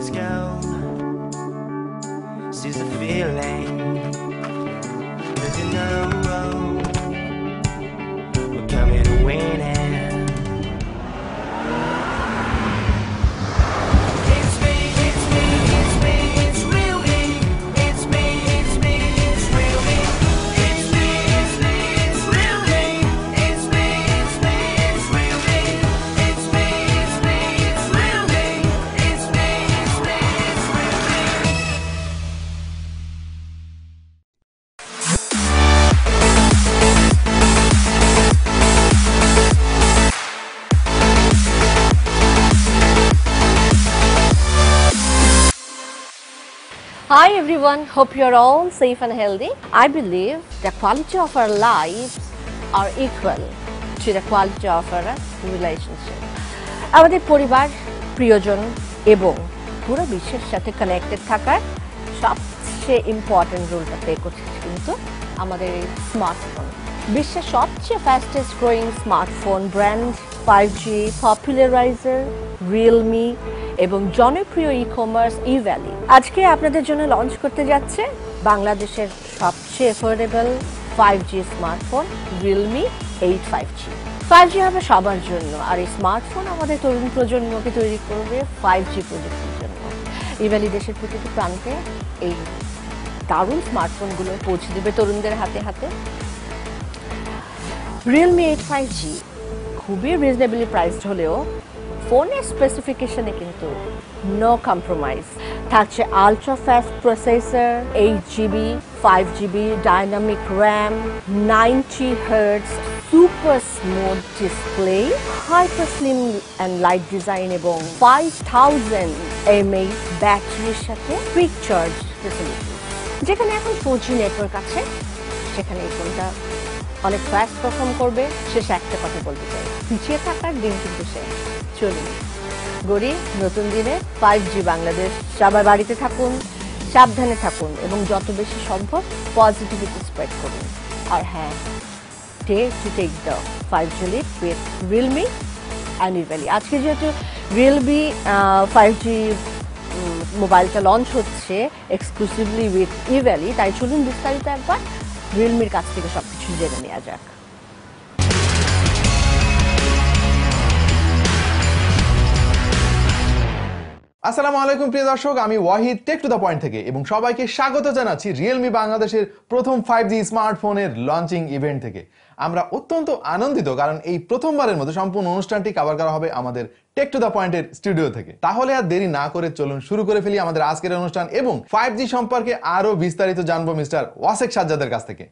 let's go. Seize the feeling, 'cause you know we're coming to win it. Hi everyone, hope you're all safe and healthy. I believe the quality of our lives are equal to the quality of our relationship. আমাদের পরিবার, প্রিয়জন এবং পুরো বিশ্বের সাথে connected থাকার সবচেয়ে important রোলটা প্লে করছে কিন্তু আমাদের এই স্মার্টফোন। বিশ্বের সবচেয়ে fastest growing smartphone brand 5G popularizer Realme এবং জনপ্রিয় ই-কমার্স ইভ্যালি আজকে আপনাদের জন্য লঞ্চ করতে যাচ্ছে বাংলাদেশের সবচেয়ে affordable 5G smartphone Realme 8 5G। 5G হবে সবার জন্য আর এই স্মার্টফোন আমাদের তরুণ প্রজন্মকে তৈরি করবে 5G প্রযুক্তির জন্য। ইভ্যালি দেশের প্রতিটি প্রান্তে এই দারুণ স্মার্টফোনগুলো পৌঁছে দেবে তরুণদের হাতে হাতে। রিয়েলমি 8 5G খুবই রিজনেবলি প্রাইসড হলেও ফোনের স্পেসিফিকেশনে কিন্তু নো কম্প্রোমাইজ থাকছে ultra fast processor 8GB 5GB dynamic RAM 90 Hz super smooth display hyper slim and light design এবং 5000 mAh ব্যাটারির সাথে কুইক চার্জ ফেসিলিটি। যেখানে এখন 4G নেটওয়ার্ক আছে সেখানে এই ফোনটা অনেক ফাস্ট পারফর্ম করবে। শেষে একটা কথা বলতে চাই, পিছিয়ে থাকার দিন কিন্তু শেষ। চলুন গড়ি নতুন দিনে 5G বাংলাদেশ। সবাই বাড়িতে থাকুন, সাবধানে থাকুন এবং যত বেশি সম্ভব পজিটিভিটি স্প্রেড করুন। আর হ্যাঁ, dare to take the 5G leap with Realme and iValley। আজকে যেহেতু রিয়েলমি 5G মোবাইলটা লঞ্চ হচ্ছে এক্সক্লুসিভলি উইথ ইভ্যালি, তাই চলুন বিস্তারিত একবার রিয়েলমির কাছ থেকে সবকিছু জেনে নেওয়া যাক। আসসালামু আলাইকুম প্রিয় দর্শক, আমি Wahid Tech to the Point থেকে এবং সবাইকে স্বাগত জানাচ্ছি রিয়েলমি বাংলাদেশের প্রথম 5G স্মার্টফোনের লঞ্চিং ইভেন্ট থেকে। আমরা অত্যন্ত আনন্দিত কারণ এই প্রথমবারের মতো সম্পূর্ণ অনুষ্ঠানটি কভার করা হবে আমাদের টেক টু দ্য পয়েন্টের স্টুডিও থেকে। তাহলে আর দেরি না করে চলুন শুরু করে ফেলি আমাদের আজকের অনুষ্ঠান এবং 5G সম্পর্কে আরো বিস্তারিত জানবো মিস্টার ওয়াসেক সাজ্জাদের কাছ থেকে।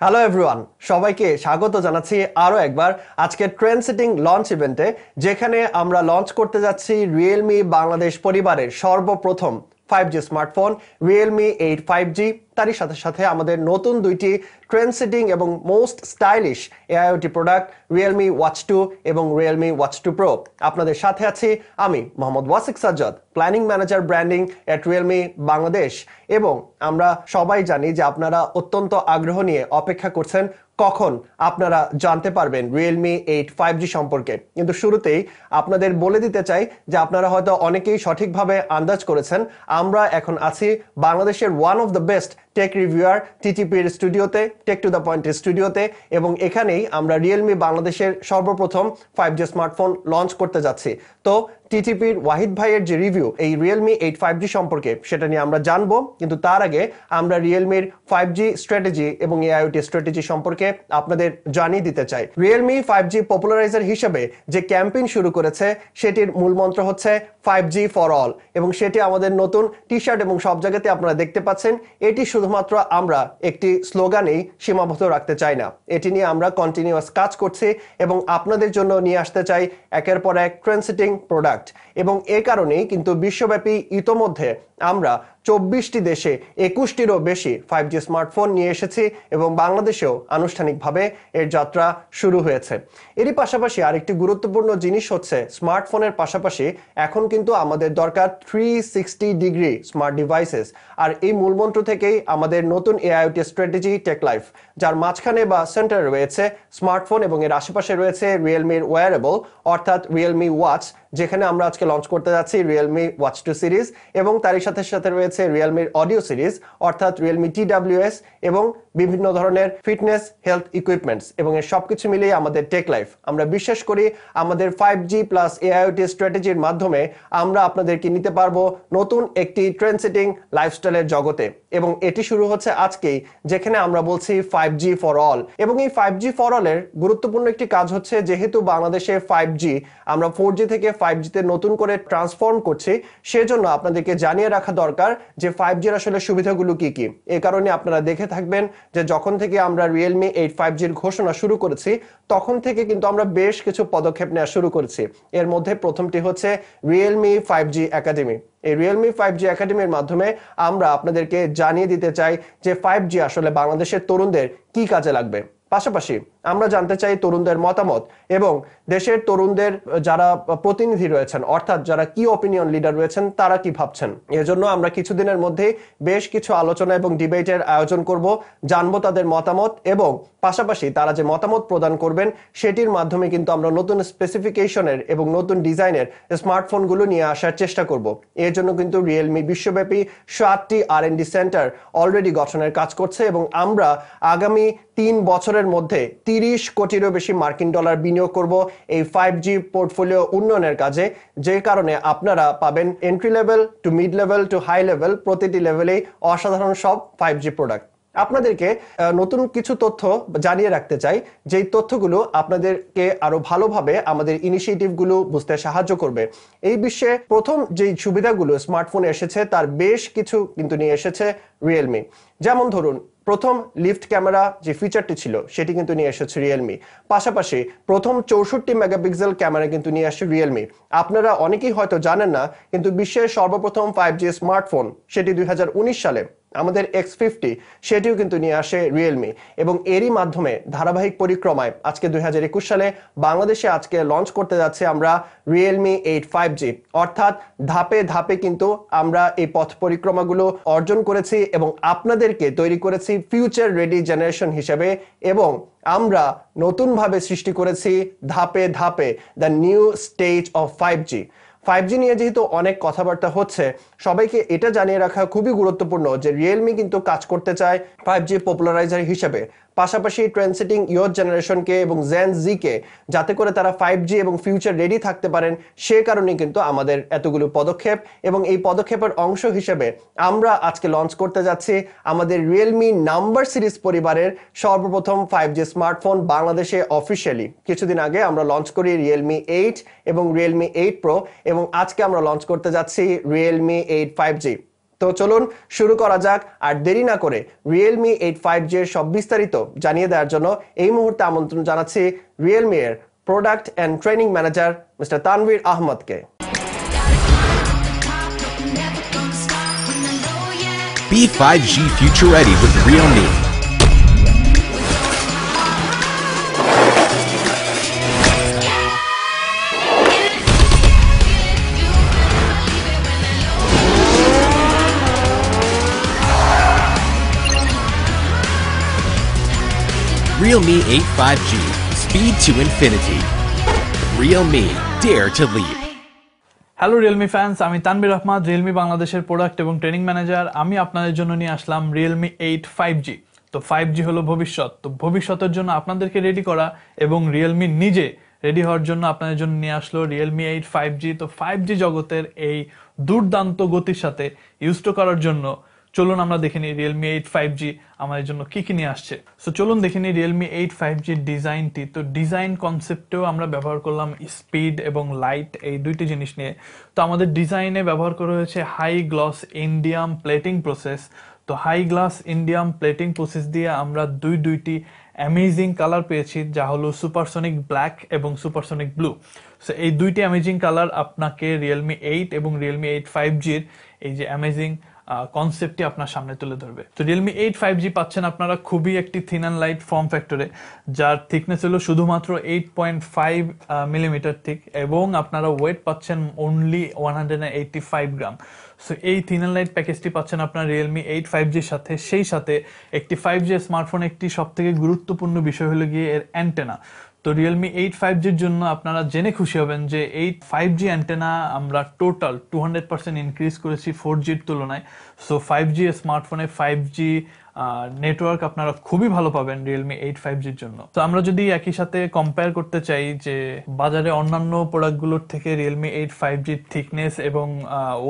হ্যালো এভরিওয়ান, সবাইকে স্বাগত জানাচ্ছি আরও একবার আজকে ট্রেন্ড সেটিং লঞ্চ ইভেন্টে, যেখানে আমরা লঞ্চ করতে যাচ্ছি রিয়েলমি বাংলাদেশ পরিবারের সর্বপ্রথম 5G স্মার্টফোন রিয়েলমি 8 5G। তারই সাথে সাথে আমাদের নতুন দুইটি ট্রেন্ড সেটিং এবং most stylish AIoT product Realme watch 2 এবং রিয়েলমি ওয়াচ 2 প্রো। আপনাদের সাথে আছি আমি Mohammad Wasiq Sajjad, planning manager branding at Realme Bangladesh. এবং আমরা সবাই জানি যে আপনারা অত্যন্ত আগ্রহ নিয়ে অপেক্ষা করছেন কখন আপনারা জানতে পারবেন রিয়েলমি 8 5G সম্পর্কে। কিন্তু শুরুতেই আপনাদের বলে দিতে চাই যে আপনারা হয়তো অনেকেই সঠিকভাবে আন্দাজ করেছেন, আমরা এখন আছি বাংলাদেশের one of the best tech reviewer টিটিপির স্টুডিওতে, টেক টু দ্য পয়েন্টের স্টুডিওতে, এবং এখানেই আমরা রিয়েলমি বাংলাদেশের সর্বপ্রথম 5G স্মার্টফোন লঞ্চ করতে যাচ্ছি। তো টিটিপির ওয়াহিদ ভাইয়ের যে রিভিউ এই রিয়েলমি 8 5G সম্পর্কে সেটা নিয়ে আমরা জানবো, কিন্তু তার আগে আমরা রিয়েলমির 5G স্ট্র্যাটেজি এবং AIoT স্ট্র্যাটেজি সম্পর্কে আপনাদের জানিয়ে দিতে চাই। রিয়েলমি 5G পপুলারাইজার হিসেবে যে ক্যাম্পেইন শুরু করেছে সেটির মূল মন্ত্র হচ্ছে 5G ফর অল, এবং সেটি আমাদের নতুন টি শার্ট এবং সব জায়গাতে আপনারা দেখতে পাচ্ছেন। এটি শুধুমাত্র আমরা একটি স্লোগানেই সীমাবদ্ধ রাখতে চাই না, এটি নিয়ে আমরা কন্টিনিউয়াস কাজ করছি এবং আপনাদের জন্য নিয়ে আসতে চাই একের পর এক ট্রেন্ড সেটিং প্রোডাক্ট। এবং এ কারণেই কিন্তু বিশ্বব্যাপী ইতোমধ্যে আমরা 24টি দেশে 21টিরও বেশি 5G স্মার্টফোন নিয়ে এসেছি এবং বাংলাদেশেও আনুষ্ঠানিকভাবে এর যাত্রা শুরু হয়েছে। এরই পাশাপাশি আরেকটি গুরুত্বপূর্ণ জিনিস হচ্ছে স্মার্টফোনের পাশাপাশি এখন কিন্তু আমাদের দরকার 360 ডিগ্রি স্মার্ট ডিভাইসেস। আর এই মূলমন্ত্র থেকেই আমাদের নতুন AIoT স্ট্র্যাটেজি টেক লাইফ, যার মাঝখানে বা সেন্টারে রয়েছে স্মার্টফোন এবং এর আশেপাশে রয়েছে রিয়েলমির ওয়্যারেবল অর্থাৎ রিয়েলমি ওয়াচ, যেখানে আমরা আজকে লঞ্চ করতে যাচ্ছি রিয়েলমি ওয়াচ 2 সিরিজ এবং তারই সাথে সাথে রয়েছে রিয়েলমির অডিও সিরিজ অর্থাৎ রিয়েলমি TWS এবং বিভিন্ন ধরনের ফিটনেস হেলথ ইকুইপমেন্টস এবং এর সবকিছু মিলিয়ে আমাদের টেক লাইফ। আমরা বিশ্বাস করি আমাদের 5G প্লাস AIoT স্ট্র্যাটেজির মাধ্যমে আমরা আপনাদেরকে নিতে পারবো নতুন একটি ট্রেন্ড সেটিং লাইফস্টাইলের জগতে এবং এটি শুরু হচ্ছে আজকেই, যেখানে আমরা বলছি 5G ফর অল। এবং এই 5G ফর অল এর গুরুত্বপূর্ণ একটি কাজ হচ্ছে, যেহেতু বাংলাদেশে 5G আমরা 4G থেকে 5G তে নতুন করে ট্রান্সফর্ম করছি, সেজন্য আপনাদেরকে জানিয়ে রাখা দরকার যে 5G এর আসলে সুবিধাগুলো কি কি। এই কারণে আপনারা দেখে থাকবেন যে যখন থেকে আমরা রিয়েলমি 8 5G এর ঘোষণা শুরু করেছি তখন থেকে কিন্তু আমরা বেশ কিছু পদক্ষেপ নেওয়া শুরু করেছি। এর মধ্যে প্রথমটি হচ্ছে রিয়েলমি 5G একাডেমি। এই রিয়েলমি 5G একাডেমির মাধ্যমে আমরা আপনাদেরকে জানিয়ে দিতে চাই যে 5G আসলে বাংলাদেশের তরুণদের কি কাজে লাগবে। পাশাপাশি আমরা জানতে চাই তরুণদের মতামত এবং দেশের তরুণদের যারা প্রতিনিধি রয়েছেন অর্থাৎ যারা কি অপিনিয়ন লিডার রয়েছেন তারা কি ভাবছেন। এজন্য আমরা কিছুদিনের মধ্যে বেশ কিছু আলোচনা এবং ডিবেটের আয়োজন করব, জানবো তাদের মতামত এবং পাশাপাশি তারা যে মতামত প্রদান করবেন সেটির মাধ্যমে কিন্তু আমরা নতুন স্পেসিফিকেশনের এবং নতুন ডিজাইনের স্মার্টফোনগুলো নিয়ে আসার চেষ্টা করব। এর জন্য কিন্তু রিয়েলমি বিশ্বব্যাপী 7টি R&D সেন্টার অলরেডি গঠনের কাজ করছে এবং আমরা আগামী 3 বছরের মধ্যে 30 কোটিরও বেশি মার্কিন ডলার বিনিয়োগ করব এই 5G পোর্টফোলিও উন্নয়নের কাজে, যে কারণে আপনারা পাবেন entry level to mid level to high level প্রতিটি লেভেলেই অসাধারণ সব 5G প্রোডাক্ট। আপনাদেরকে নতুন কিছু তথ্য জানিয়ে রাখতে চাই, যেই তথ্যগুলো আপনাদেরকে আরো ভালোভাবে আমাদের ইনিশিয়েটিভগুলো বুঝতে সাহায্য করবে। এই বিশ্বে প্রথম যেই সুবিধাগুলো স্মার্টফোনে এসেছে তার বেশ কিছু কিন্তু নিয়ে এসেছে রিয়েলমি। যেমন ধরুন প্রথম লিফট ক্যামেরা যে ফিচারটি ছিল সেটি কিন্তু নিয়ে এসেছে রিয়েলমি। পাশাপাশি প্রথম 64 মেগাপিক্সেল ক্যামেরা কিন্তু নিয়ে আসছে রিয়েলমি। আপনারা অনেকেই হয়তো জানেন না, কিন্তু বিশ্বের সর্বপ্রথম 5G স্মার্টফোন সেটি 2019 সালে আমাদের X50 সেটিও কিন্তু নিয়ে আসে রিয়েলমি এবং এরই মাধ্যমে ধারাবাহিক পরিক্রমায় আজকে 2021 সালে বাংলাদেশে আজকে লঞ্চ করতে যাচ্ছে আমরা রিয়েলমি 8 5G। অর্থাৎ ধাপে ধাপে কিন্তু আমরা এই পথ পরিক্রমাগুলো অর্জন করেছি এবং আপনাদেরকে তৈরি করেছি ফিউচার রেডি জেনারেশন হিসেবে এবং আমরা নতুনভাবে সৃষ্টি করেছি ধাপে ধাপে the new stage of 5G। 5G নিয়ে যেহেতু অনেক কথাবার্তা হচ্ছে, সবাইকে এটা জানিয়ে রাখা খুবই গুরুত্বপূর্ণ যে রিয়েলমি কিন্তু কাজ করতে চায় 5G পপুলারাইজার হিসেবে, পাশাপাশি ট্রেন্ড সেটিং ইয়র জেনারেশনকে এবং জেন জিকে যাতে করে তারা 5G এবং ফিউচার রেডি থাকতে পারেন, সে কারণে কিন্তু আমাদের এতগুলো পদক্ষেপ। এবং এই পদক্ষেপের অংশ হিসেবে আমরা আজকে লঞ্চ করতে যাচ্ছি আমাদের রিয়েলমি নাম্বার সিরিজ পরিবারের সর্বপ্রথম 5G স্মার্টফোন বাংলাদেশে অফিসিয়ালি। কিছুদিন আগে আমরা লঞ্চ করি রিয়েলমি 8 এবং রিয়েলমি 8 প্রো এবং আজকে আমরা লঞ্চ করতে যাচ্ছি রিয়েলমি 8 5G। তো চলুন শুরু করা যাক, আর দেরি না করে রিয়েলমি 8 5G এর সব বিস্তারিত জানিয়ে দেওয়ার জন্য এই মুহূর্তে আমন্ত্রণ জানাচ্ছি রিয়েলমি এর product and training manager mister Tanvir আহমদকে। Be 5G future ready with Realme. Realme 8 5G. Speed to infinity. Realme. Dare to leap. Hello Realme fans, আমি তানভীর আহমদ, রিয়েলমি বাংলাদেশের প্রোডাক্ট এবং ট্রেনিং ম্যানেজার। আমি আপনাদের জন্য নিয়ে আসলাম রিয়েলমি 8 5G। তো 5G হলো ভবিষ্যৎ, তো ভবিষ্যতের জন্য আপনাদেরকে রেডি করা এবং রিয়েলমি নিজে রেডি হওয়ার জন্য আপনাদের জন্য নিয়ে আসলো রিয়েলমি 8 5G। তো 5G জগতের এই দুর্দান্ত গতির সাথে ইউজ করার জন্য চলুন আমরা দেখে নিই রিয়েলমি 8 5G আমাদের জন্য কি কি নিয়ে আসছে। সো চলুন দেখে নিই রিয়েলমি 8 5G ডিজাইনটি। তো ডিজাইন কনসেপ্টেও আমরা ব্যবহার করলাম স্পিড এবং লাইট, এই দুইটি জিনিস নিয়ে। তো আমাদের ডিজাইনে ব্যবহার করা হয়েছে high gloss indium plating process. তো high glass indium plating process দিয়ে আমরা দুইটি অ্যামেজিং কালার পেয়েছি, যা হলো সুপারসনিক ব্ল্যাক এবং সুপারসনিক ব্লু। সো এই দুইটি অ্যামেজিং কালার আপনাকে রিয়েলমি 8 এবং রিয়েলমি 8 5Gর এই যে অ্যামেজিং কনসেপ্টটি আপনার সামনে তুলে ধরবে। তো রিয়েলমি 8 5G পাচ্ছেন আপনারা খুবই একটি থিন অ্যান্ড লাইট ফর্ম ফ্যাক্টরে, যার থিকনেস হলো শুধুমাত্র 8.5 মিলিমিটার থিক, এবং আপনারা ওয়েট পাচ্ছেন অনলি 185 গ্রাম। সো এই থিন অ্যান্ড লাইট প্যাকেজটি পাচ্ছেন আপনার রিয়েলমি 8 5Gর সাথে। সেই সাথে একটি 5G স্মার্টফোন একটি সবথেকে গুরুত্বপূর্ণ বিষয় হলো গিয়ে এর অ্যান্টেনা। তো রিয়েলমি 8 5Gর জন্য আপনারা জেনে খুশি হবেন যে এই 5G অ্যান্টেনা আমরা টোটাল 200% ইনক্রিজ করেছি 4Gর তুলনায়। সো 5G স্মার্টফোনে 5G নেটওয়ার্ক আপনারা খুবই ভালো পাবেন রিয়েলমি 8 5Gর জন্য। তো আমরা যদি একই সাথে কম্পেয়ার করতে চাই যে বাজারে অন্যান্য প্রোডাক্টগুলোর থেকে রিয়েলমি 8 5Gর থিকনেস এবং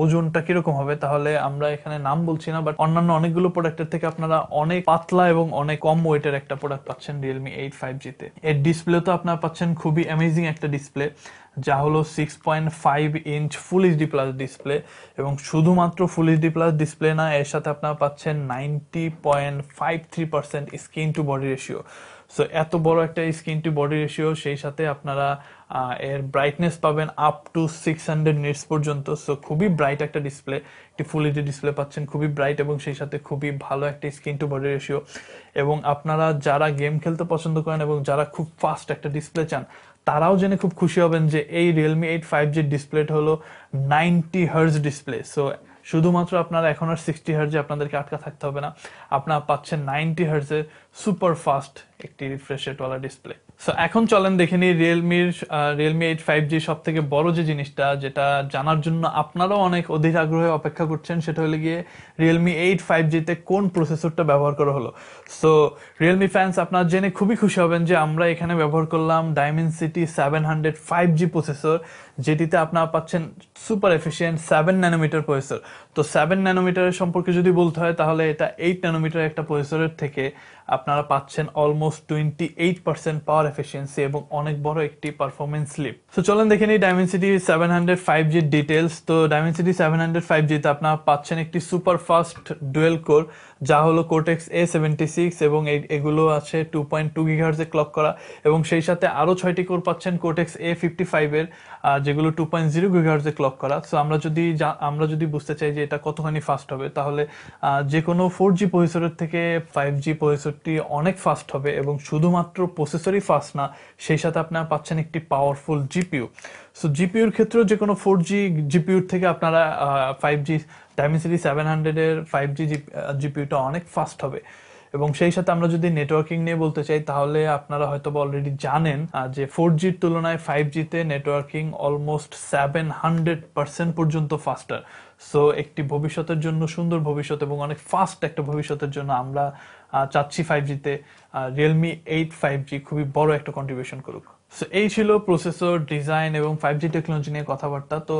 ওজনটা কিরকম হবে, তাহলে আমরা এখানে নাম বলছি না, বাট অন্যান্য অনেকগুলো প্রোডাক্টের থেকে আপনারা অনেক পাতলা এবং অনেক কম ওয়েটের একটা প্রোডাক্ট পাচ্ছেন রিয়েলমি 8 5Gতে। এর ডিসপ্লে তো আপনারা পাচ্ছেন খুবই অ্যামেজিং একটা ডিসপ্লে, যা হলো 6.5 inch full HD plus display, এবং শুধুমাত্র ফুল এইচডি প্লাস ডিসপ্লে না, এর সাথে আপনারা পাচ্ছেন 90.53% screen to body ratio. So এত বড় একটা স্ক্রিন টু বডি রেশিও, সেই সাথে আপনারা এর ব্রাইটনেস পাবেন আপ টু 600 নিটস পর্যন্ত। সো খুবই ব্রাইট একটা ডিসপ্লে, একটি ফুল এইচডি ডিসপ্লে পাচ্ছেন, খুবই ব্রাইট, এবং সেই সাথে খুবই ভালো একটা স্ক্রিন টু বডি রেশিও। এবং আপনারা যারা গেম খেলতে পছন্দ করেন এবং যারা খুব ফাস্ট একটা ডিসপ্লে চান, তারাও জেনে খুব খুশি হবেন যে এই রিয়েলমি 8 5Gর ডিসপ্লেটা হলো 90 হার্জ ডিসপ্লে। সো শুধুমাত্র আপনারা এখন আর 60 হার্জে আপনাদেরকে আটকা থাকতে হবে না, আপনারা পাচ্ছেন 90 হার্জের সুপার ফাস্ট একটি রিফ্রেশ রেটওয়ালা ডিসপ্লে। সো এখন চলেন দেখে নিই রিয়েলমি 8 5G সব থেকে বড় যে জিনিসটা, যেটা জানার জন্য আপনারাও অনেক অধীর আগ্রহে অপেক্ষা করছেন, সেটা হলো গিয়ে রিয়েলমি 8 5Gতে কোন প্রসেসরটা ব্যবহার করা হলো। সো রিয়েলমি ফ্যান্স আপনারা জেনে খুবই খুশি হবেন যে আমরা এখানে ব্যবহার করলাম Dimensity 700 5G প্রসেসর, যেটিতে আপনারা পাচ্ছেন সুপার এফিশিয়েন্ট 7 ন্যানোমিটার প্রসেসর। তো 7 ন্যানোমিটারের সম্পর্কে যদি বলতে হয়, তাহলে এটা 8 ন্যানোমিটার একটা প্রসেসরের থেকে আপনারা পাচ্ছেন অলমোস্ট 28% পাওয়ার এফিসিয়েন্সি এবং অনেক বড় একটি পারফরমেন্স লিপ। তো চলেন দেখে নিই Dimensity 700 5G ডিটেলস। তো Dimensity 700 5Gতে আপনারা পাচ্ছেন একটি সুপার ফাস্ট ডুয়েল কোর, যা হলো Cortex A76, এবং এগুলো আছে 2.2 GHz ক্লক করা, এবং সেই সাথে আরো 6টি কোর পাচ্ছেন Cortex A55 এর, যেগুলো 2.0 GHz ক্লক করা। সো আমরা যদি বুঝতে চাই যে এটা কতখানি ফাস্ট হবে, তাহলে যে কোনো 4G প্রসেসরের থেকে 5G প্রসেসরটি অনেক ফাস্ট হবে, এবং শুধুমাত্র প্রসেসরই ফাস্ট না, সেই সাথে আপনারা পাচ্ছেন একটি পাওয়ারফুল জিপিইউ। সো জিপিইউর ক্ষেত্রেও যে কোনো 4G জিপিইউর থেকে আপনারা 5G Dimensity 700 এর 5G জিপিইউটা অনেক ফাস্ট হবে। এবং সেই সাথে আমরা যদি নেটওয়ার্কিং নিয়ে বলতে চাই, তাহলে আপনারা হয়তো অলরেডি জানেন যে 4Gর তুলনায় 5Gতে নেটওয়ার্কিং অলমোস্ট 700% পর্যন্ত ফাস্টার। সো একটি ভবিষ্যতের জন্য সুন্দর ভবিষ্যৎ এবং অনেক ফাস্ট একটা ভবিষ্যতের জন্য আমরা চাচ্ছি 5Gতে রিয়েলমি 8 5G খুবই বড় একটা কন্ট্রিবিউশন করুক। সো এই ছিল প্রসেসর, ডিজাইন এবং 5G টেকনোলজি নিয়ে কথাবার্তা। তো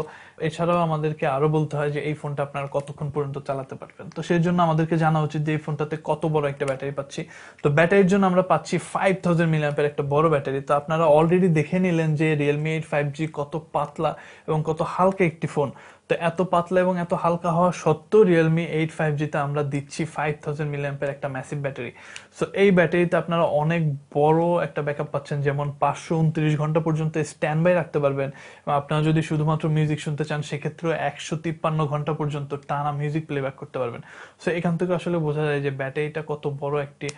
এছাড়াও আমাদেরকে আরো বলতে হয় যে এই ফোনটা আপনারা কতক্ষণ পর্যন্ত চালাতে পারবেন। তো সেই জন্য আমাদেরকে জানা উচিত যে এই ফোনটাতে কত বড় একটা ব্যাটারি পাচ্ছি। তো ব্যাটারির জন্য আমরা পাচ্ছি 5000 mAh একটা বড় ব্যাটারি। তো আপনারা অলরেডি দেখে নিলেন যে রিয়েলমি 8 5G কত পাতলা এবং কত হালকা একটি ফোন। তো এত পাতলা এবং এত হালকা হওয়া সত্ত্বেও রিয়েলমি 8 5Gতে আমরা দিচ্ছি 5000 mAh একটা ম্যাসিভ ব্যাটারি। সো এই ব্যাটারিতে আপনারা অনেক বড় একটা ব্যাকআপ পাচ্ছেন, যেমন 529 ঘন্টা পর্যন্ত স্ট্যান্ড বাই রাখতে পারবেন, এবং আপনারা যদি শুধুমাত্র মিউজিক শুনতে চান সেক্ষেত্রেও 153 ঘন্টা পর্যন্ত টানা মিউজিক প্লেব্যাক করতে পারবেন। সো এখান থেকে আসলে বোঝা যায় যে ব্যাটারিটা কত বড় একটি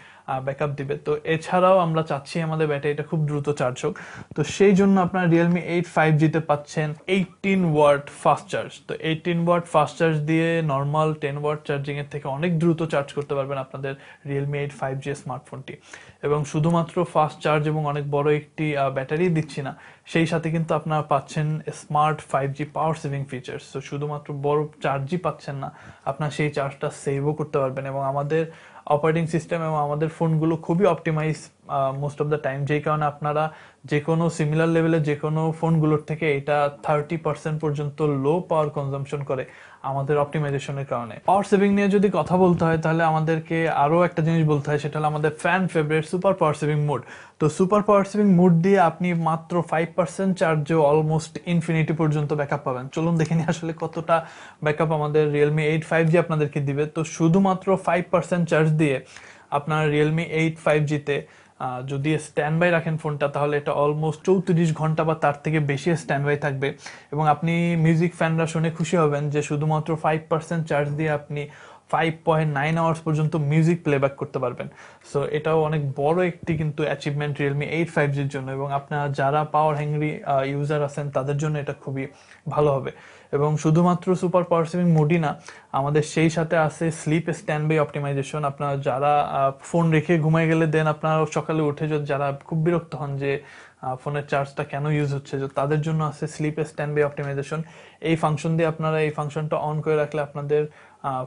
ব্যাকআপ দিবে। তো এছাড়াও আমরা চাচ্ছি আমাদের ব্যাটারিটা খুব দ্রুত চার্জ হোক। তো সেই জন্য আপনারা রিয়েলমি 8 5Gতে পাচ্ছেন 18 ওয়াট ফাস্ট চার্জ। তো 18 ওয়াট ফাস্ট চার্জ দিয়ে নর্মাল 10 ওয়াট চার্জিং এর থেকে অনেক দ্রুত চার্জ করতে পারবেন আপনাদের রিয়েলমি 8 5G স্মার্টফোনটি। এবং শুধুমাত্র ফাস্ট চার্জ এবং অনেক বড় একটি ব্যাটারি দিচ্ছি না, সেই সাথে কিন্তু আপনারা পাচ্ছেন smart 5G power saving features. তো শুধুমাত্র বড় চার্জই পাচ্ছেন না, আপনারা সেই চার্জটা সেভও করতে পারবেন। এবং আমাদের অপারেটিং সিস্টেম এবং আমাদের ফোনগুলো খুবই optimise most of the time, যেই কারণে আপনারা যে কোনো সিমিলার লেভেলের যে কোনো ফোনগুলোর থেকে এটা 30% পর্যন্ত লো পাওয়ার কনজাম্পশন করে আমাদের অপটিমাইজেশনের কারণে। পাওয়ার সেভিং নিয়ে যদি কথা বলতে হয়, তাহলে আমাদেরকে আরো একটা জিনিস বলতে হয়, সেটা হলো আমাদের fan favourite super power saving mode. তো সুপার পাওয়ার সেভিং মোড দিয়ে আপনি মাত্র 5% চার্জেও অলমোস্ট ইনফিনিটি পর্যন্ত ব্যাকআপ পাবেন। চলুন দেখে নিই আসলে কতটা ব্যাকআপ আমাদের রিয়েলমি 8 5G আপনাদেরকে দিবে। তো শুধুমাত্র 5% চার্জ দিয়ে আপনার রিয়েলমি 8 5Gতে যদি স্ট্যান্ড বাই রাখেন ফোনটা, তাহলে এটা অলমোস্ট 34 ঘন্টা বা তার থেকে বেশি স্ট্যান্ড বাই থাকবে। এবং আপনি মিউজিক ফ্যানরা শুনে খুশি হবেন যে শুধুমাত্র 5% চার্জ দিয়ে আপনি 5.9 আওয়ার্স পর্যন্ত মিউজিক প্লেব্যাক করতে পারবেন। সো এটাও অনেক বড় একটি কিন্তু অ্যাচিভমেন্ট রিয়েলমি 8 5Gর জন্য, এবং আপনারা যারা পাওয়ার হ্যাংরি ইউজার আছেন তাদের জন্য এটা খুবই ভালো হবে। এবং শুধুমাত্র সুপার পাওয়ার সেভিং মোডই না, আমাদের সেই সাথে আছে স্লিপ স্ট্যান্ড বাই অপটিমাইজেশন। আপনারা যারা ফোন রেখে ঘুমায় গেলে দেন আপনারা সকালে উঠে যারা খুব বিরক্ত হন যে ফোনের চার্জটা কেন ইউজ হচ্ছে, তাদের জন্য আছে স্লিপ স্ট্যান্ড বাই অপটিমাইজেশন। এই ফাংশন দিয়ে আপনারা এই ফাংশনটা অন করে রাখলে আপনাদের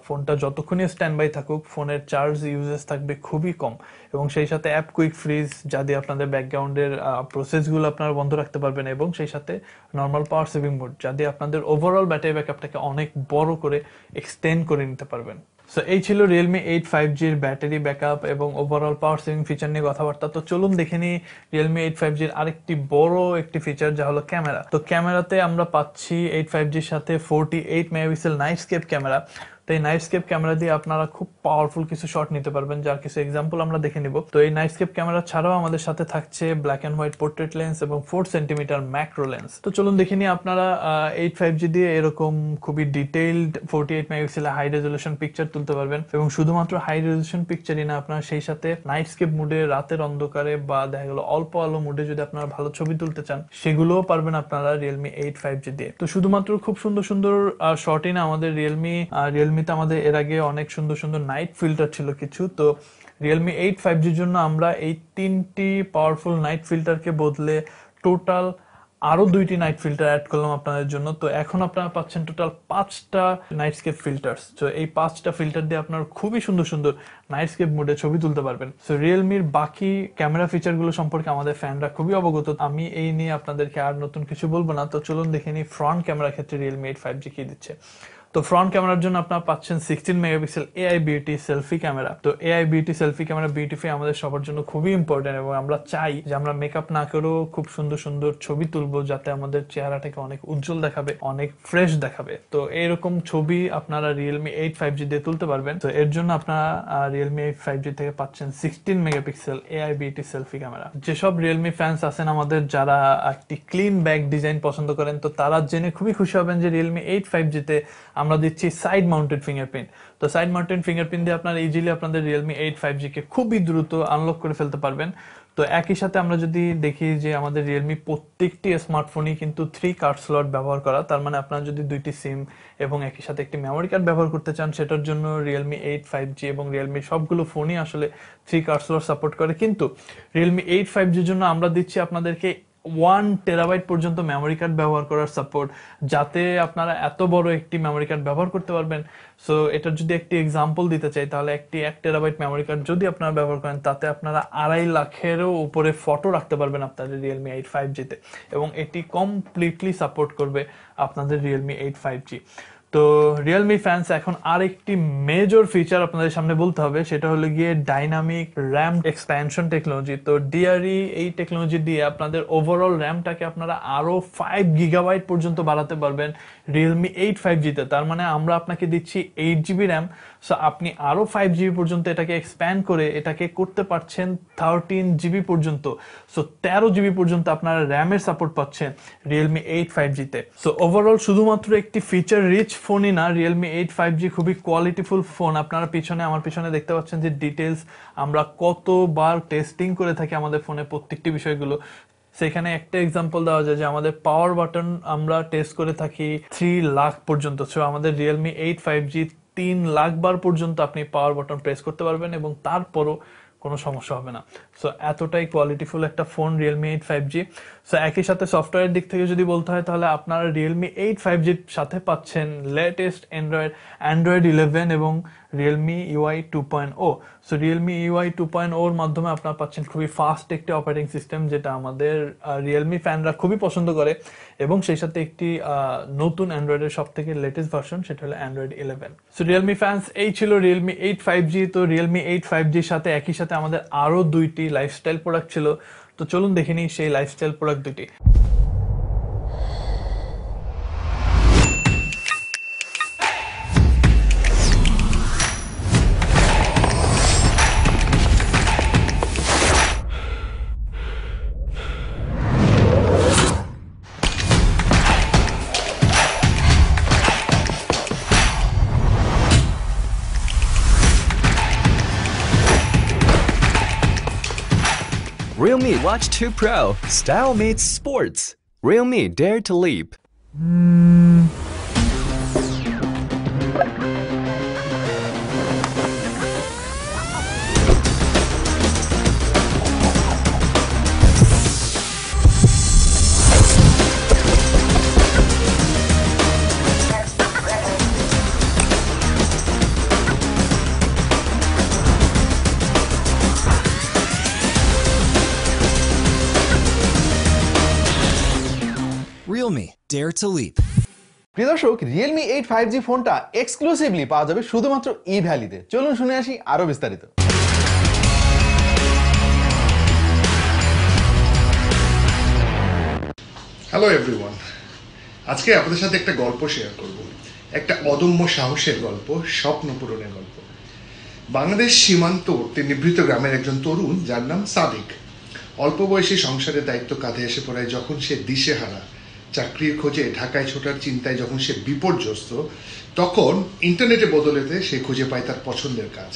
ফোনটা যতক্ষণই স্ট্যান্ড বাই থাকুক ফোনের চার্জ ইউজেস থাকবে খুবই কম। এবং সেই সাথে অ্যাপ কুইক ফ্রিজ, যা দিয়ে আপনাদের ব্যাকগ্রাউন্ডের প্রসেসগুলো আপনারা বন্ধ রাখতে পারবেন। এবং সেই সাথে নর্মাল পাওয়ার সেভিং মোড, যা দিয়ে আপনাদের ওভারঅল ব্যাটারি ব্যাকআপটাকে অনেক বড় করে এক্সটেন্ড করে নিতে পারবেন। সো এই ছিল রিয়েলমি 8 5Gর ব্যাটারি ব্যাকআপ এবং ওভারঅল পাওয়ার সেভিং ফিচার নিয়ে কথাবার্তা। তো চলুন দেখে নিই রিয়েলমি 8 5Gর আরেকটি বড় একটি ফিচার, যা হলো ক্যামেরা। তো ক্যামেরাতে আমরা পাচ্ছি 8 5Gর সাথে 48 মেগাপিক্সেল নাইটস্কেপ ক্যামেরা। তো এই নাইটস্কেপ ক্যামেরা দিয়ে আপনারা খুব পাওয়ারফুল কিছু শট নিতে পারবেন, যার কিছু এক্সাম্পল আমরা দেখে নিব। তো এই নাইটস্কেপ ক্যামেরা ছাড়াও আমাদের সাথে থাকছে black and white portrait lens এবং 4 সেন্টিমিটার ম্যাক্রো লেন্স। তো চলুন দেখে নিই আপনারা 8 5G দিয়ে এরকম খুবই ডিটেইলড 48 মেগাপিক্সেলের হাই রেজলিউশন পিকচার তুলতে পারবেন। এবং শুধুমাত্র হাই রেজলিউশন পিকচারই না, আপনারা সেই সাথে নাইটস্কেপ মুডে, রাতের অন্ধকারে বা দেখা গেল অল্প আলো মুডে যদি আপনারা ভালো ছবি তুলতে চান, সেগুলোও পারবেন আপনারা রিয়েলমি 8 5G দিয়ে। তো শুধুমাত্র খুব সুন্দর সুন্দর শটই না, আমাদের রিয়েলমিতে আমাদের এর আগে অনেক সুন্দর সুন্দর নাইট ফিল্টার ছিল কিছু। তো রিয়েলমি 8 5Gর জন্য আমরা এই 3টি পাওয়ারফুল নাইট ফিল্টারকে বদলে টোটাল আরো 2টি নাইট ফিল্টার অ্যাড করলাম আপনাদের জন্য। তো এখন আপনারা পাচ্ছেন টোটাল 5টা নাইটস্কেপ ফিল্টার্স। তো এই 5টা ফিল্টার দিয়ে আপনারা খুবই সুন্দর সুন্দর নাইটস্কেপ মোডে ছবি তুলতে পারবেন। সো রিয়েলমির বাকি ক্যামেরা ফিচারগুলো সম্পর্কে আমাদের ফ্যানরা খুবই অবগত, আমি এই নিয়ে আপনাদেরকে আর নতুন কিছু বলবো না। তো চলুন দেখে নিই ফ্রন্ট ক্যামেরা ক্ষেত্রে রিয়েলমি 8 5G কি দিচ্ছে। তো ফ্রন্ট ক্যামেরার জন্য আপনারা পাচ্ছেন 16 megapixel AI beauty selfie camera. তো AI beauty selfie camera beautify আমাদের সবার জন্য খুবই ইম্পর্টেন্ট, এবং আমরা চাই যে আমরা মেকআপ না করেও খুব সুন্দর সুন্দর ছবি তুলবো, যাতে আমাদের চেহারাটাকে অনেক উজ্জ্বল দেখাবে, অনেক ফ্রেশ দেখাবে। তো এইরকম ছবি আপনারা রিয়েলমি 8 5G দিয়ে তুলতে পারবেন। তো এর জন্য আপনারা রিয়েলমি 8 5G থেকে পাচ্ছেন 16 megapixel AI beauty selfie camera. যেসব রিয়েলমি ফ্যান্স আছেন আমাদের, যারা একটি ক্লিন ব্যাক ডিজাইন পছন্দ করেন, তো তারা জেনে খুবই খুশি হবেন যে রিয়েলমি 8 5G তে আমরা দিচ্ছি সাইড মাউন্টেড ফিঙ্গারপ্রিন্ট। তো সাইড মাউন্টেড ফিঙ্গারপ্রিন্ট দিয়ে আপনারা ইজিলি আপনাদের রিয়েলমি 8 5G কে খুবই দ্রুত আনলক করে ফেলতে পারবেন। তো একই সাথে আমরা যদি দেখি যে আমাদের রিয়েলমি প্রত্যেকটি স্মার্টফোনই কিন্তু 3 কার্ড স্লট ব্যবহার করা, তার মানে আপনারা যদি 2টি সিম এবং একই সাথে একটি মেমোরি কার্ড ব্যবহার করতে চান, সেটার জন্য রিয়েলমি 8 5G এবং রিয়েলমি সবগুলো ফোনই আসলে 3 কার্ড স্লট সাপোর্ট করে। কিন্তু রিয়েলমি 8 5Gর জন্য আমরা দিচ্ছি আপনাদেরকে 1 টেরাবাইট পর্যন্ত মেমোরি কার্ড ব্যবহার করার সাপোর্ট, যাতে আপনারা এত বড় একটি মেমোরি কার্ড ব্যবহার করতে পারবেন। সো এটার যদি একটি এক্সাম্পল দিতে চাই, তাহলে একটি 1 টেরাবাইট মেমোরি কার্ড যদি আপনারা ব্যবহার করেন, তাতে আপনারা 2.5 লাখেরও উপরে ফটো রাখতে পারবেন আপনাদের রিয়েলমি 8 5G তে, এবং এটি কমপ্লিটলি সাপোর্ট করবে আপনাদের রিয়েলমি 8 5G। তো রিয়েলমি ফ্যান্স, এখন আরেকটি মেজর ফিচার আপনাদের সামনে বলতে হবে, সেটা হলো গিয়ে ডাইনামিক র্যাম এক্সপ্যানশন টেকনোলজি। তো ডিআরই এই টেকনোলজি দিয়ে আপনাদের ওভারঅল র্যামটাকে আপনারা আরো 5 গিগাবাইট পর্যন্ত বাড়াতে পারবেন রিয়েলমি 8 5G তে। তার মানে আমরা আপনাকে দিচ্ছি 8GB র্যাম। সো আপনি আরো 5GB পর্যন্ত এটাকে এক্সপ্যান্ড করে এটাকে করতে পারছেন 13GB পর্যন্ত। সো 13GB পর্যন্ত আপনারা র্যামের সাপোর্ট পাচ্ছেন রিয়েলমি 8 5G তে। সো ওভারঅল শুধুমাত্র একটি ফিচার রিচ ফোনই না, রিয়েলমি 8 5G খুবই কোয়ালিটিফুল ফোন। আপনারা আমার পিছনে দেখতে পাচ্ছেন যে ডিটেলস আমরা কতবার টেস্টিং করে থাকি আমাদের ফোনে প্রত্যেকটি বিষয়গুলো। সেখানে একটা এক্সাম্পল দেওয়া যায় যে আমাদের পাওয়ার বাটন আমরা টেস্ট করে থাকি 3 লাখ পর্যন্ত। সো আমাদের রিয়েলমি 8 5G 3 লাখ বার পর্যন্ত আপনি পাওয়ার বাটন প্রেস করতে পারবেন এবং তারপরও কোনো সমস্যা হবে না। সো এতটাই কোয়ালিটিফুল একটা ফোন রিয়েলমি 8 5G। সো একই সাথে সফটওয়্যার দিক থেকে যদি বলতে হয়, তাহলে আপনারা রিয়েলমি 8 5Gর সাথে পাচ্ছেন লেটেস্ট অ্যান্ড্রয়েড 11 এবং Realme UI 2.0। So Realme UI 2.0 এর মাধ্যমে আপনারা পাচ্ছেন খুবই ফাস্ট একটি অপারেটিং সিস্টেম, যেটা আমাদের রিয়েলমি ফ্যানরা খুবই পছন্দ করে, এবং সেই সাথে একটি নতুন অ্যান্ড্রয়েডের সব থেকে লেটেস্ট ভার্সন, সেটা হলো অ্যান্ড্রয়েড 11। সো রিয়েলমি ফ্যান্স, এই ছিল রিয়েলমি 8 5G। তো রিয়েলমি 8 5Gর সাথে একই সাথে আমাদের আরো 2টি লাইফস্টাইল প্রোডাক্ট ছিল। তো চলুন দেখে নিই সেই লাইফস্টাইল প্রোডাক্ট দুটি। Realme Watch 2 Pro. Style meets sports. Realme Dare to Leap. Realme Dare to Leap. প্রিয় দর্শক, রিয়েলমি 8 5G ফোনটা এক্সক্লুসিভলি পাওয়া যাবে শুধুমাত্র ই ভ্যালিতে। চলুন শুনে আসি আরো বিস্তারিত। হ্যালো এভরিওয়ান, আজকে আপনাদের সাথে একটা গল্প শেয়ার করব, একটা অদম্য সাহসের গল্প, স্বপ্ন পূরণের গল্প। বাংলাদেশ সীমান্তবর্তী নিভৃত গ্রামের একজন তরুণ যার নাম সাদিক অল্প বয়সী সংসারের দায়িত্ব কাঁধে এসে পড়ায় যখন সে দিশেহারা, চাকরির খোঁজে ঢাকায় ছোটার চিন্তায় যখন সে বিপর্যস্ত, তখন ইন্টারনেটে বদলেতে সে খুঁজে পায় তার পছন্দের কাজ।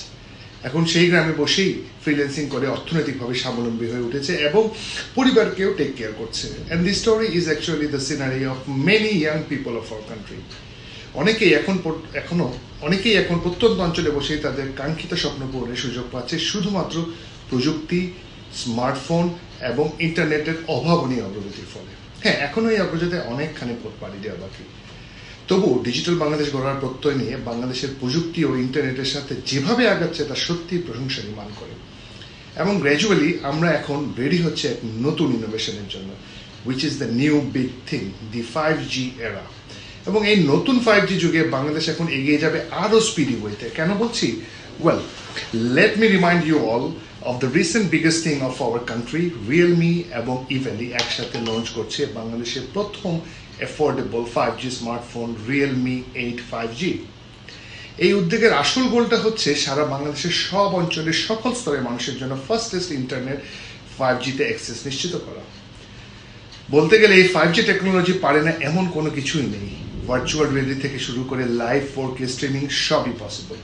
এখন সেই গ্রামে বসেই ফ্রিল্যান্সিং করে অর্থনৈতিকভাবে স্বাবলম্বী হয়ে উঠেছে এবং পরিবারকেও টেক কেয়ার করছে। And this story is actually the scenery of many young people of our country. অনেকেই এখন প্রত্যন্ত অঞ্চলে বসেই তাদের কাঙ্ক্ষিত স্বপ্ন পূরণের সুযোগ পাচ্ছে শুধুমাত্র প্রযুক্তি, স্মার্টফোন এবং ইন্টারনেটের অভাবনীয় অগ্রগতির ফলে। হ্যাঁ, এখনো এই অগ্রগতিতে অনেকখানি পথ পাড়ি দেওয়া বাকি। তবু ডিজিটাল বাংলাদেশ গড়ার প্রত্যয় নিয়ে বাংলাদেশের প্রযুক্তি ও ইন্টারনেটের সাথে যেভাবে আগাচ্ছে তা সত্যিই প্রশংসার মান করে। এবং গ্র্যাজুয়ালি আমরা এখন রেডি হচ্ছে এক নতুন ইনোভেশনের জন্য, which is the new big thing, the 5G এরা। এবং এই নতুন 5G যুগে বাংলাদেশ এখন এগিয়ে যাবে আরও স্পিডি ওয়েতে। কেন বলছি? Well, let me remind you all of the recent biggest thing of our country. Realme এবং ইভ্যালি একসাথে লঞ্চ করছে বাংলাদেশের প্রথম affordable 5G smartphone Realme 8 5G। এই উদ্যোগের আসল গোলটা হচ্ছে সারা বাংলাদেশের সব অঞ্চলের সকল স্তরের মানুষের জন্য ফাস্টেস্ট ইন্টারনেট 5Gতে অ্যাক্সেস নিশ্চিত করা। বলতে গেলে এই 5G টেকনোলজি পারে না এমন কোনো কিছুই নেই। ভার্চুয়াল রিয়েলিটি থেকে শুরু করে লাইভ 4K স্ট্রিমিং সবই পসিবল।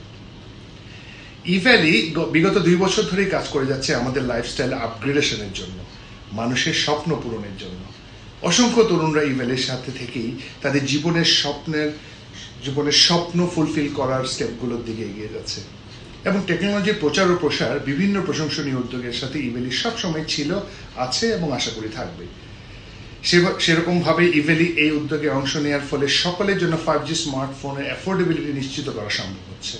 ইভ্যালি বিগত 2 বছর ধরেই কাজ করে যাচ্ছে আমাদের লাইফস্টাইল আপগ্রেডেশনের জন্য, মানুষের স্বপ্ন পূরণের জন্য। অসংখ্য তরুণরা ইভ্যালির সাথে থেকেই তাদের জীবনের স্বপ্ন ফুলফিল করার স্টেপগুলোর দিকে এগিয়ে যাচ্ছে। এবং টেকনোলজির প্রচার ও প্রসার বিভিন্ন প্রশংসনীয় উদ্যোগের সাথে ইভ্যালি সবসময় ছিল, আছে এবং আশা করি থাকবে। সেরকমভাবে ইভ্যালি এই উদ্যোগে অংশ নেওয়ার ফলে সকলের জন্য 5G স্মার্টফোনের অ্যাফোর্ডেবিলিটি নিশ্চিত করা সম্ভব হচ্ছে।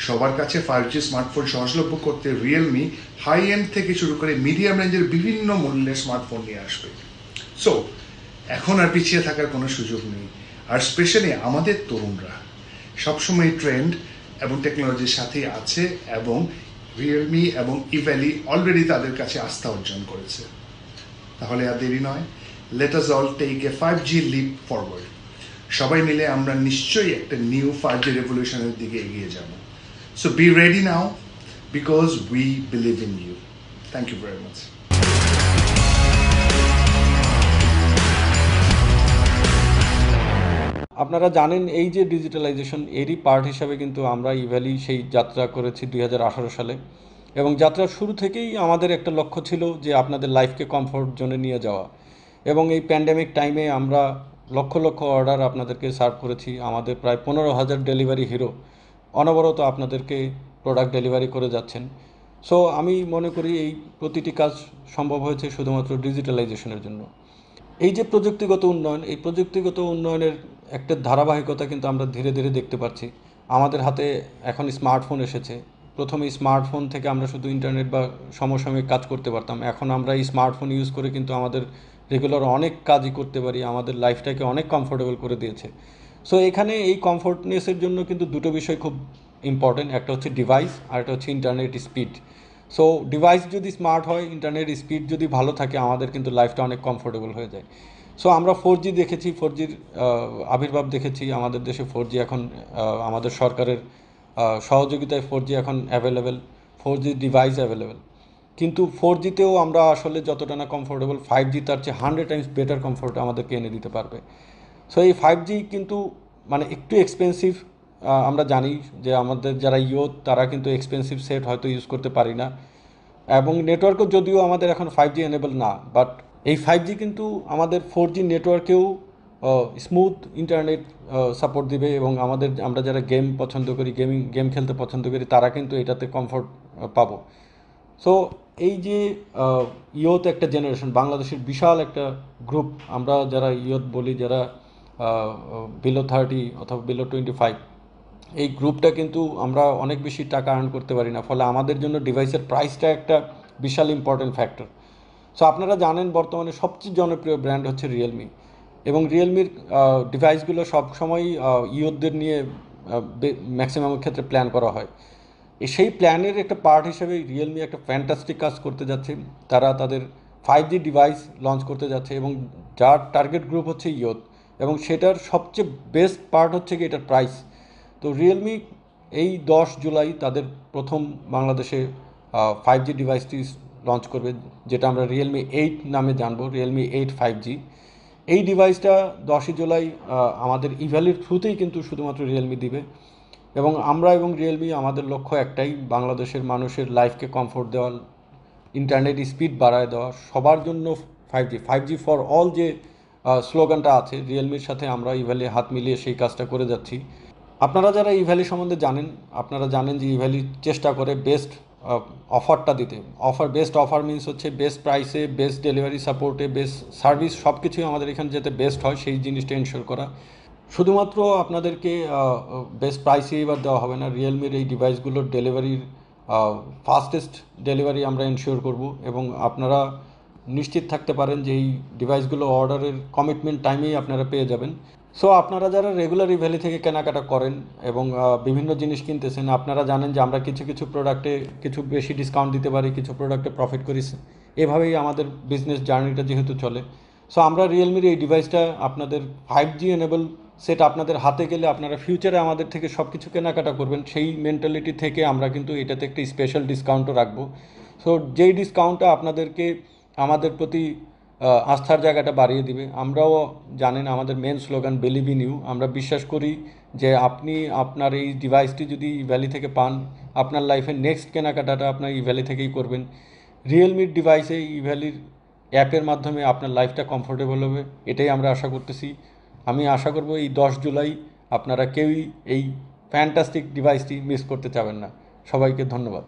সবার কাছে 5G স্মার্টফোন সহজলভ্য করতে রিয়েলমি হাই এন্ড থেকে শুরু করে মিডিয়াম রেঞ্জের বিভিন্ন মূল্যের স্মার্টফোন নিয়ে আসবে। সো এখন আর পিছিয়ে থাকার কোনো সুযোগ নেই। আর স্পেশালি আমাদের তরুণরা সবসময় ট্রেন্ড এবং টেকনোলজির সাথেই আছে এবং রিয়েলমি এবং ইভ্যালি অলরেডি তাদের কাছে আস্থা অর্জন করেছে। তাহলে আর দেরি নয়, let us all take a 5G leap forward. সবাই মিলে আমরা নিশ্চয়ই একটা নিউ 5G রেভলিউশনের দিকে এগিয়ে যাব। So be ready now because we believe in you. Thank you very much. আপনারা জানেন এই যে ডিজিটালাইজেশন এরই পার্ট হিসাবে কিন্তু আমরা ইভ্যালি সেই যাত্রা করেছি 2018 সালে এবং যাত্রার শুরু থেকেই আমাদের একটা লক্ষ্য ছিল যে আপনাদের লাইফকে কমফোর্ট জোনে নিয়ে যাওয়া। এবং এই প্যান্ডেমিক টাইমে আমরা লক্ষ লক্ষ অর্ডার আপনাদেরকে সার্ভ করেছি। আমাদের প্রায় 15,000 ডেলিভারি হিরো অনবরত আপনাদেরকে প্রোডাক্ট ডেলিভারি করে যাচ্ছেন। সো আমি মনে করি এই প্রতিটি কাজ সম্ভব হয়েছে শুধুমাত্র ডিজিটালাইজেশনের জন্য। এই যে প্রযুক্তিগত উন্নয়ন, এই প্রযুক্তিগত উন্নয়নের একটা ধারাবাহিকতা কিন্তু আমরা ধীরে ধীরে দেখতে পাচ্ছি। আমাদের হাতে এখন স্মার্টফোন এসেছে। প্রথমে স্মার্টফোন থেকে আমরা শুধু ইন্টারনেট বা সমসাময়িক কাজ করতে পারতাম, এখন আমরা এই স্মার্টফোন ইউজ করে কিন্তু আমাদের রেগুলার অনেক কাজই করতে পারি, আমাদের লাইফটাকে অনেক কমফোর্টেবল করে দিয়েছে। সো এখানে এই কমফোর্টনেসের জন্য কিন্তু দুটো বিষয় খুব ইম্পর্টেন্ট, একটা হচ্ছে ডিভাইস আর একটা হচ্ছে ইন্টারনেট স্পিড। সো ডিভাইস যদি স্মার্ট হয়, ইন্টারনেট স্পিড যদি ভালো থাকে, আমাদের কিন্তু লাইফটা অনেক কমফোর্টেবল হয়ে যায়। সো আমরা 4G দেখেছি, 4Gর আবির্ভাব দেখেছি আমাদের দেশে। 4G এখন আমাদের সরকারের সহযোগিতায় 4G এখন অ্যাভেলেবেল, 4G ডিভাইস অ্যাভেলেবেল। কিন্তু 4Gতেও আমরা আসলে যতটা না কমফোর্টেবল, 5G তার চেয়ে 100 টাইমস বেটার কমফোর্ট আমাদেরকে এনে দিতে পারবে। সো এই 5G কিন্তু মানে একটু এক্সপেন্সিভ। আমরা জানি যে আমাদের যারা ইয়ুথ তারা কিন্তু এক্সপেন্সিভ সেট হয়তো ইউজ করতে পারি না। এবং নেটওয়ার্কও যদিও আমাদের এখন 5G এনেবল না, বাট এই 5G কিন্তু আমাদের 4G নেটওয়ার্কেও স্মুথ ইন্টারনেট সাপোর্ট দিবে এবং আমরা যারা গেম পছন্দ করি, গেম খেলতে পছন্দ করি, তারা কিন্তু এটাতে কমফোর্ট পাবো। সো এই যে ইয়থ একটা জেনারেশন, বাংলাদেশের বিশাল একটা গ্রুপ, আমরা যারা ইয়থ বলি, যারা বিলো 30 অথবা বিলো 25, এই গ্রুপটা কিন্তু আমরা অনেক বেশি টাকা আর্ন করতে পারি না, ফলে আমাদের জন্য ডিভাইসের প্রাইসটা একটা বিশাল ইম্পর্টেন্ট ফ্যাক্টর। সো আপনারা জানেন বর্তমানে সবচেয়ে জনপ্রিয় ব্র্যান্ড হচ্ছে রিয়েলমি, এবং রিয়েলমির ডিভাইসগুলো সবসময় ইয়থদের নিয়ে ম্যাক্সিমাম ক্ষেত্রে প্ল্যান করা হয়। সেই প্ল্যানের একটা পার্ট হিসেবে রিয়েলমি একটা ফ্যান্টাস্টিক কাজ করতে যাচ্ছে। তারা তাদের 5G ডিভাইস লঞ্চ করতে যাচ্ছে এবং যার টার্গেট গ্রুপ হচ্ছে ইয়থ, এবং সেটার সবচেয়ে বেস্ট পার্ট হচ্ছে কি এটার প্রাইস। তো রিয়েলমি এই 10 জুলাই তাদের প্রথম বাংলাদেশে 5G ডিভাইসটি লঞ্চ করবে, যেটা আমরা রিয়েলমি 8 নামে জানবো, রিয়েলমি 8 5G। এই ডিভাইসটা 10 জুলাই আমাদের ইভ্যালির থ্রুতেই কিন্তু শুধুমাত্র রিয়েলমি দিবে, এবং আমরা এবং রিয়েলমি আমাদের লক্ষ্য একটাই, বাংলাদেশের মানুষের লাইফকে কমফোর্ট দেওয়া, ইন্টারনেট স্পিড বাড়ায় দেওয়া, সবার জন্য 5G ফর অল যে স্লোগানটা আছে, রিয়েলমির সাথে আমরা ইভ্যালি হাত মিলিয়ে সেই কাজটা করে যাচ্ছি। আপনারা যারা ইভ্যালি সম্বন্ধে জানেন, আপনারা জানেন যে ইভ্যালি চেষ্টা করে বেস্ট অফারটা দিতে। বেস্ট অফার মিনস হচ্ছে বেস্ট প্রাইসে, বেস্ট ডেলিভারি সাপোর্টে, বেস্ট সার্ভিস, সব কিছুই আমাদের এখানে যাতে বেস্ট হয় সেই জিনিসটা এনশিওর করা। শুধুমাত্র আপনাদেরকে বেস্ট প্রাইসে এবার দেওয়া হবে না, রিয়েলমির এই ডিভাইসগুলোর ডেলিভারির ফাস্টেস্ট ডেলিভারি আমরা এনশিওর করব, এবং আপনারা নিশ্চিত থাকতে পারেন যে এই ডিভাইসগুলো অর্ডারের কমিটমেন্ট টাইমেই আপনারা পেয়ে যাবেন। সো আপনারা যারা রেগুলার ইভ্যালি থেকে কেনাকাটা করেন এবং বিভিন্ন জিনিস কিনতেছেন, আপনারা জানেন যে আমরা কিছু কিছু প্রোডাক্টে কিছু বেশি ডিসকাউন্ট দিতে পারি, কিছু প্রোডাক্টে প্রফিট করি, এভাবেই আমাদের বিজনেস জার্নিটা যেহেতু চলে। সো আমরা রিয়েলমির এই ডিভাইসটা আপনাদের 5G এনেবল সেট আপনাদের হাতে গেলে আপনারা ফিউচারে আমাদের থেকে সব কিছু কেনাকাটা করবেন, সেই মেন্টালিটি থেকে আমরা কিন্তু এটাতে একটা স্পেশাল ডিসকাউন্টও রাখবো। সো যেই ডিসকাউন্টটা আপনাদেরকে আমাদের প্রতি আস্থার জায়গাটা বাড়িয়ে দিবে। আমরাও জানেন আমাদের main slogan believe in you, আমরা বিশ্বাস করি যে আপনি আপনার এই ডিভাইসটি যদি ইভ্যালি থেকে পান, আপনার লাইফের নেক্সট কেনাকাটাটা আপনার ইভ্যালি থেকেই করবেন। রিয়েলমির ডিভাইসে ইভ্যালির অ্যাপের মাধ্যমে আপনার লাইফটা কমফোর্টেবল হবে, এটাই আমরা আশা করতেছি। আমি আশা করব এই 10 জুলাই আপনারা কেউই এই ফ্যান্টাস্টিক ডিভাইসটি মিস করতে চাবেন না। সবাইকে ধন্যবাদ।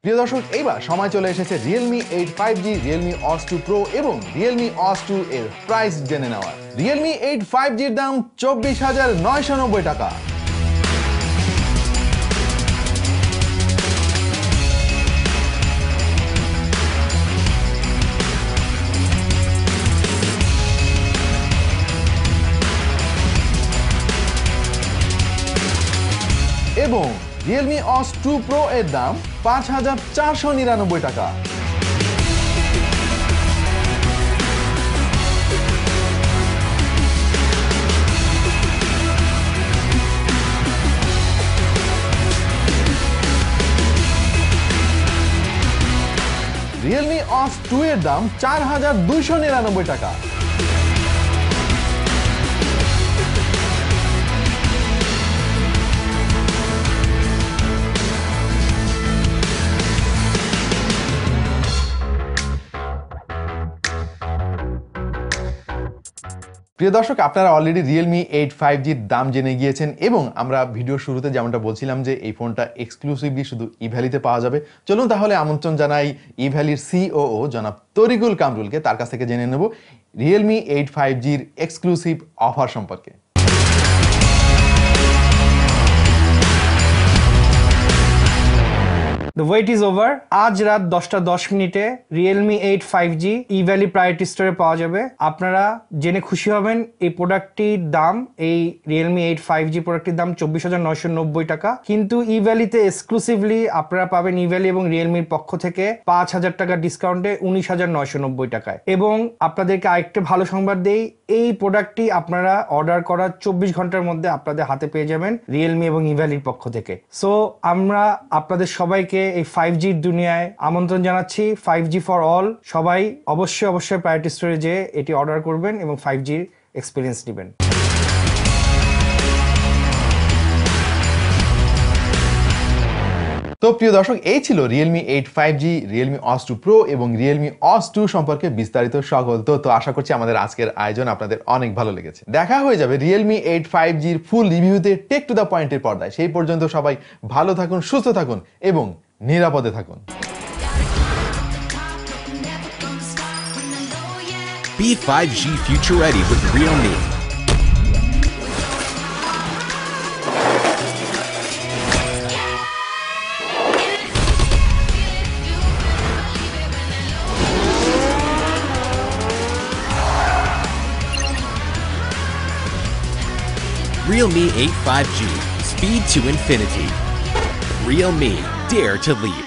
প্রিয় দর্শক, এইবার সময় চলে এসেছে Realme 8 5G, Realme OS 2 Pro এবং রিয়েলমি OS 2 এর প্রাইস জেনে নেওয়ার। রিয়েলমি 8 5Gর দাম 24,990 টাকা। এবং রিয়েলমি OS 2 Pro এর দাম 5,499 টাকা। রিয়েলমি OS 2 এর দাম 4,299 টাকা। প্রিয় দর্শক, আপনারা অলরেডি রিয়েলমি 8 5Gর দাম জেনে গিয়েছেন এবং আমরা ভিডিও শুরুতে যেমনটা বলছিলাম যে এই ফোনটা এক্সক্লুসিভলি শুধু ইভ্যালিতে পাওয়া যাবে। চলুন তাহলে আমন্ত্রণ জানাই ইভ্যালির সিওও জনাব তরিকুল কামরুলকে, তার কাছ থেকে জেনে নেব রিয়েলমি 8 5Gর এক্সক্লুসিভ অফার সম্পর্কে। The wait is over. আজ রাত 10:10 রিয়েলমি 8 5G ইভ্যালি প্রায়োরিটি স্টোরে পাওয়া যাবে। আপনারা জেনে খুশি হবেন এই প্রোডাক্টটির দাম, এই রিয়েলমি 8 5G প্রোডাক্টটির দাম 24,990 টাকা, কিন্তু ইভ্যালিতে এক্সক্লুসিভলি আপনারা পাবেন ইভ্যালি এবং রিয়েলমির পক্ষ থেকে 5,000 টাকা ডিসকাউন্টে 19,990 টাকায়। এবং আপনাদেরকে আরেকটা ভালো সংবাদ দেই, এই প্রোডাক্টটি আপনারা অর্ডার করার 24 ঘন্টার মধ্যে আপনাদের হাতে পেয়ে যাবেন রিয়েলমি এবং ইভ্যালির পক্ষ থেকে। সো আমরা আপনাদের সবাইকে এই 5Gর দুনিয়ায় আমন্ত্রণ জানাচ্ছি। 5G for all. সবাই অবশ্যই প্রায়োরিটি স্টোরে যেয়ে এটি অর্ডার করবেন এবং 5Gর এক্সপিরিয়েন্স নেবেন। তো প্রিয় দর্শক, এই ছিল Realme 8 5G, Realme OS 2 Pro এবং Realme OS 2 সম্পর্কে বিস্তারিত সকল তথ্য। আশা করছি আমাদের আজকের আয়োজন আপনাদের অনেক ভালো লেগেছে। দেখা হয়ে যাবে Realme 8 5G এর ফুল রিভিউতে টেক টু দ্য পয়েন্টের পর্দায়। সেই পর্যন্ত সবাই ভালো থাকুন, সুস্থ থাকুন এবং নিরাপদে থাকুন। Be 5G future ready with Realme. Realme 8 5G. Speed to infinity. Realme. Dare to leap.